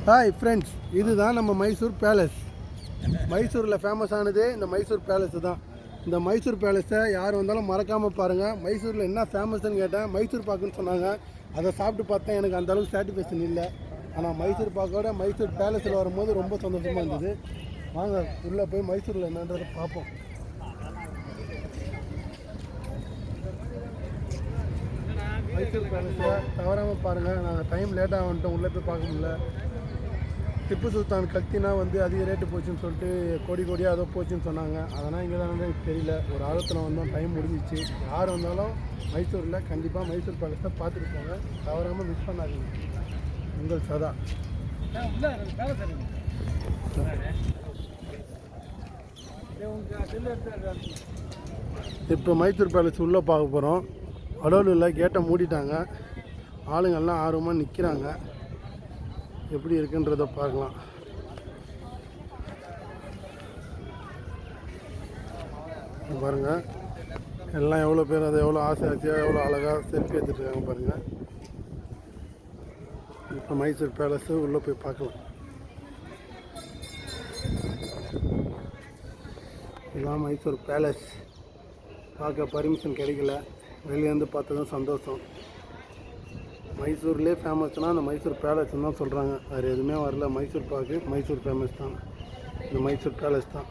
Hi friends, இதுதான் நம்ம Mysore palace. மைசூரில் ஃபேமஸ் ஆனது இந்த மைசூர் பேலஸு தான். இந்த மைசூர் பேலஸை யார் வந்தாலும் மறக்காமல் பாருங்கள். மைசூரில் என்ன ஃபேமஸ்ன்னு கேட்டேன், மைசூர் பாக்குன்னு சொன்னாங்க. அதை சாப்பிட்டு பார்த்தேன், எனக்கு அந்தளவுக்கு சாட்டிஸ்ஃபேக்ஷன் இல்லை. ஆனால் மைசூர் பாக்கோட மைசூர் பேலஸில் வரும்போது ரொம்ப சந்தோஷமாக இருந்தது. வாங்க உள்ளே போய் மைசூரில் என்னன்றதை பார்ப்போம். மைசூர் பேலஸை தவறாமல் பாருங்கள். நாங்கள் டைம் லேட்டாக வந்துட்டோம், உள்ளே போய் பார்க்க முடியல. திப்பு சுல்தான் கத்தினா அதிக ரேட்டு போச்சுன்னு சொல்லிட்டு கோடியாக அதோ போச்சுன்னு சொன்னாங்க. அதெல்லாம் இங்கே தான் எனக்கு தெரியல. ஒரு ஆழத்தில் வந்தோம், டைம் முடிஞ்சிச்சு. யார் வந்தாலும் மைசூரில் கண்டிப்பாக மைசூர் பேலஸை பார்த்துட்டு போங்க, தவறாமல் மிஸ் பண்ணாதீங்க. உங்கள் சதா. இப்போ மைசூர் பேலஸ் உள்ளே பார்க்க போகிறோம். அடோலில் கேட்டை மூடிட்டாங்க. ஆளுங்கள்லாம் ஆர்வமாக நிற்கிறாங்க. எப்படி இருக்குன்றதை பார்க்கலாம். பாருங்கள், எல்லாம் எவ்வளோ பேர் அதை எவ்வளோ ஆசையாக எவ்வளோ அழகாக செல்ஃபி எடுத்துகிட்ருக்காங்க பாருங்கள். இப்போ மைசூர் பேலஸு உள்ளே போய் பார்க்கலாம். இதுதான் மைசூர் பேலஸ். பார்க்க பர்மிஷன் கிடைக்கல, வெளியேருந்து பார்த்ததும் சந்தோஷம். மைசூர்லேயே ஃபேமஸ்னால் அந்த மைசூர் பேலஸ்ன்னு தான் சொல்கிறாங்க. வேறு எதுவுமே வரல. மைசூர் பாக்கு மைசூர் ஃபேமஸ் தான். இந்த மைசூர் பேலஸ் தான்.